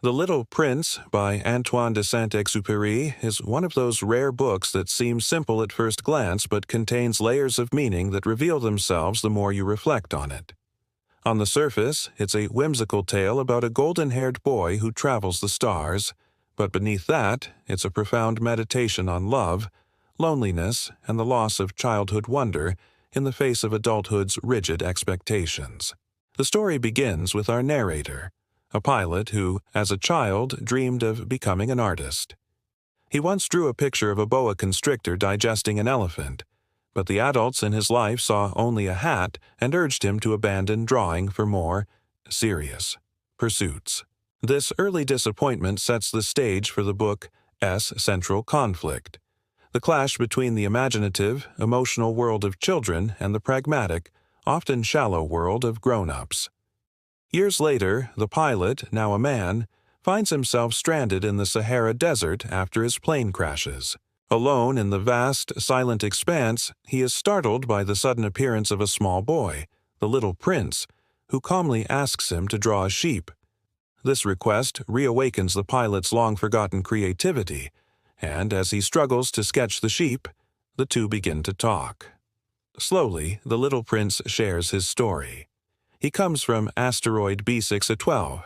The Little Prince by Antoine de Saint-Exupéry is one of those rare books that seems simple at first glance but contains layers of meaning that reveal themselves the more you reflect on it. On the surface, it's a whimsical tale about a golden-haired boy who travels the stars, but beneath that, it's a profound meditation on love, loneliness, and the loss of childhood wonder in the face of adulthood's rigid expectations. The story begins with our narrator, a pilot who, as a child, dreamed of becoming an artist. He once drew a picture of a boa constrictor digesting an elephant, but the adults in his life saw only a hat and urged him to abandon drawing for more serious pursuits. This early disappointment sets the stage for the book's central conflict, the clash between the imaginative, emotional world of children and the pragmatic, often shallow world of grown-ups. Years later, the pilot, now a man, finds himself stranded in the Sahara Desert after his plane crashes. Alone in the vast, silent expanse, he is startled by the sudden appearance of a small boy, the Little Prince, who calmly asks him to draw a sheep. This request reawakens the pilot's long-forgotten creativity, and as he struggles to sketch the sheep, the two begin to talk. Slowly, the Little Prince shares his story. He comes from asteroid B612,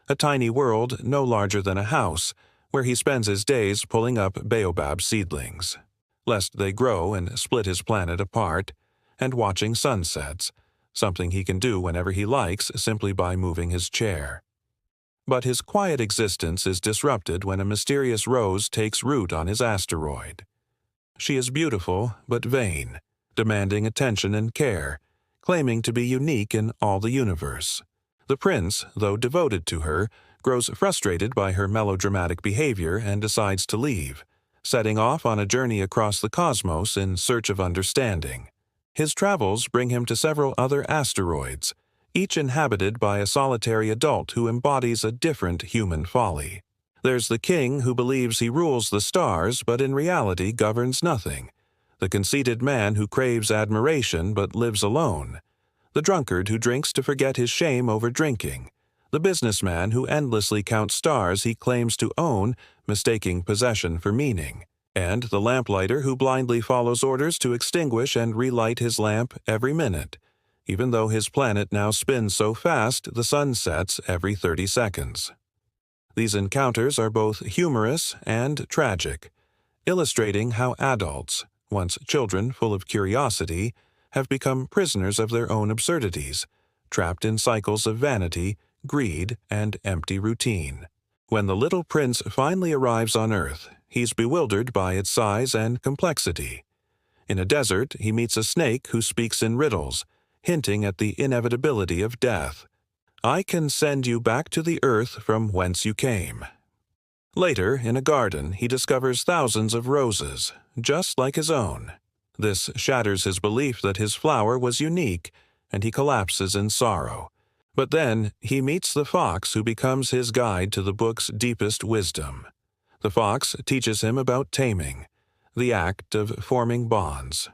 a tiny world no larger than a house, where he spends his days pulling up baobab seedlings, lest they grow and split his planet apart, and watching sunsets, something he can do whenever he likes simply by moving his chair. But his quiet existence is disrupted when a mysterious rose takes root on his asteroid. She is beautiful but vain, demanding attention and care, claiming to be unique in all the universe. The prince, though devoted to her, grows frustrated by her melodramatic behavior and decides to leave, setting off on a journey across the cosmos in search of understanding. His travels bring him to several other asteroids, each inhabited by a solitary adult who embodies a different human folly. There's the king who believes he rules the stars but in reality governs nothing, the conceited man who craves admiration but lives alone, the drunkard who drinks to forget his shame over drinking, the businessman who endlessly counts stars he claims to own, mistaking possession for meaning, and the lamplighter who blindly follows orders to extinguish and relight his lamp every minute, even though his planet now spins so fast the sun sets every 30 seconds. These encounters are both humorous and tragic, illustrating how adults, once children full of curiosity, have become prisoners of their own absurdities, trapped in cycles of vanity, greed, and empty routine. When the Little Prince finally arrives on Earth, he's bewildered by its size and complexity. In a desert, he meets a snake who speaks in riddles, hinting at the inevitability of death. "I can send you back to the earth from whence you came." Later, in a garden, he discovers thousands of roses, just like his own. This shatters his belief that his flower was unique, and he collapses in sorrow. But then, he meets the fox who becomes his guide to the book's deepest wisdom. The fox teaches him about taming, the act of forming bonds.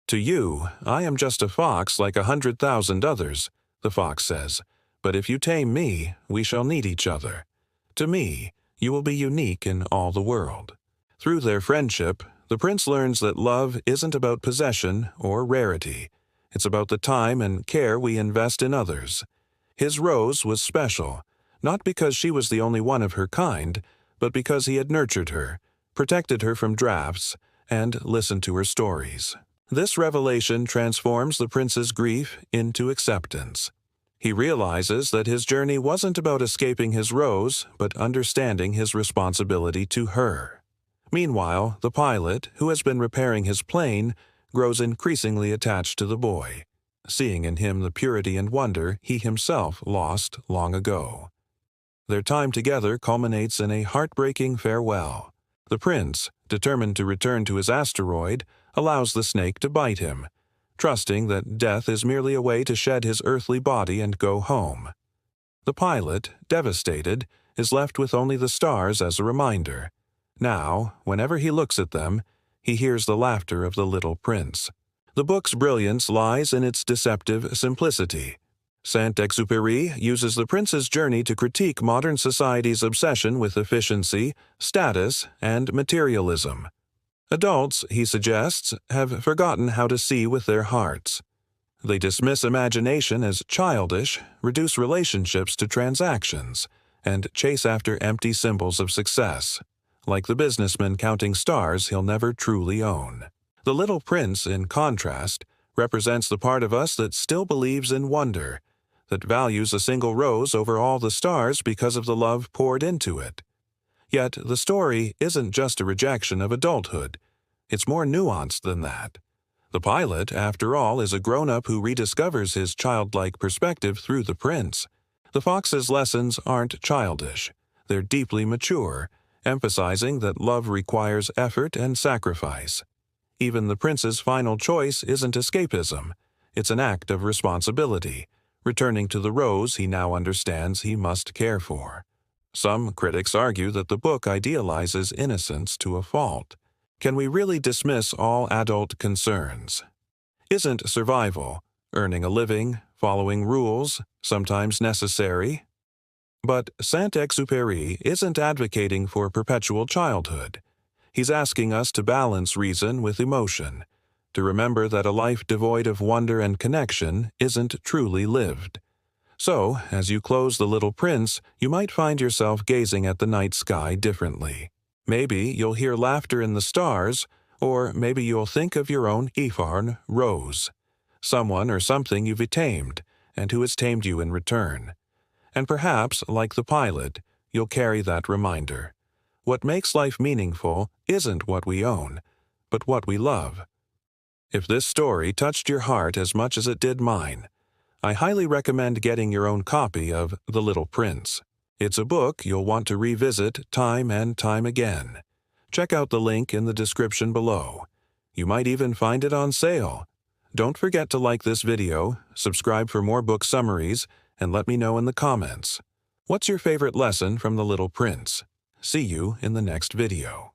"To you, I am just a fox like 100,000 others," the fox says, "but if you tame me, we shall need each other. To me, you will be unique in all the world." Through their friendship, the prince learns that love isn't about possession or rarity. It's about the time and care we invest in others. His rose was special, not because she was the only one of her kind, but because he had nurtured her, protected her from drafts, and listened to her stories. This revelation transforms the prince's grief into acceptance. He realizes that his journey wasn't about escaping his rose, but understanding his responsibility to her. Meanwhile, the pilot, who has been repairing his plane, grows increasingly attached to the boy, seeing in him the purity and wonder he himself lost long ago. Their time together culminates in a heartbreaking farewell. The prince, determined to return to his asteroid, allows the snake to bite him, trusting that death is merely a way to shed his earthly body and go home. The pilot, devastated, is left with only the stars as a reminder. Now, whenever he looks at them, he hears the laughter of the little prince. The book's brilliance lies in its deceptive simplicity. Saint-Exupéry uses the prince's journey to critique modern society's obsession with efficiency, status, and materialism. Adults, he suggests, have forgotten how to see with their hearts. They dismiss imagination as childish, reduce relationships to transactions, and chase after empty symbols of success, like the businessman counting stars he'll never truly own. The Little Prince, in contrast, represents the part of us that still believes in wonder, that values a single rose over all the stars because of the love poured into it. Yet the story isn't just a rejection of adulthood. It's more nuanced than that. The pilot, after all, is a grown-up who rediscovers his childlike perspective through the prince. The fox's lessons aren't childish. They're deeply mature, emphasizing that love requires effort and sacrifice. Even the prince's final choice isn't escapism. It's an act of responsibility, returning to the rose he now understands he must care for. Some critics argue that the book idealizes innocence to a fault. Can we really dismiss all adult concerns? Isn't survival, earning a living, following rules, sometimes necessary? But Saint-Exupéry isn't advocating for perpetual childhood. He's asking us to balance reason with emotion, to remember that a life devoid of wonder and connection isn't truly lived. So, as you close The Little Prince, you might find yourself gazing at the night sky differently. Maybe you'll hear laughter in the stars, or maybe you'll think of your own Ephorn rose, someone or something you've tamed, and who has tamed you in return. And perhaps, like the pilot, you'll carry that reminder. What makes life meaningful isn't what we own, but what we love. If this story touched your heart as much as it did mine, I highly recommend getting your own copy of The Little Prince. It's a book you'll want to revisit time and time again. Check out the link in the description below. You might even find it on sale. Don't forget to like this video, subscribe for more book summaries, and let me know in the comments. What's your favorite lesson from The Little Prince? See you in the next video.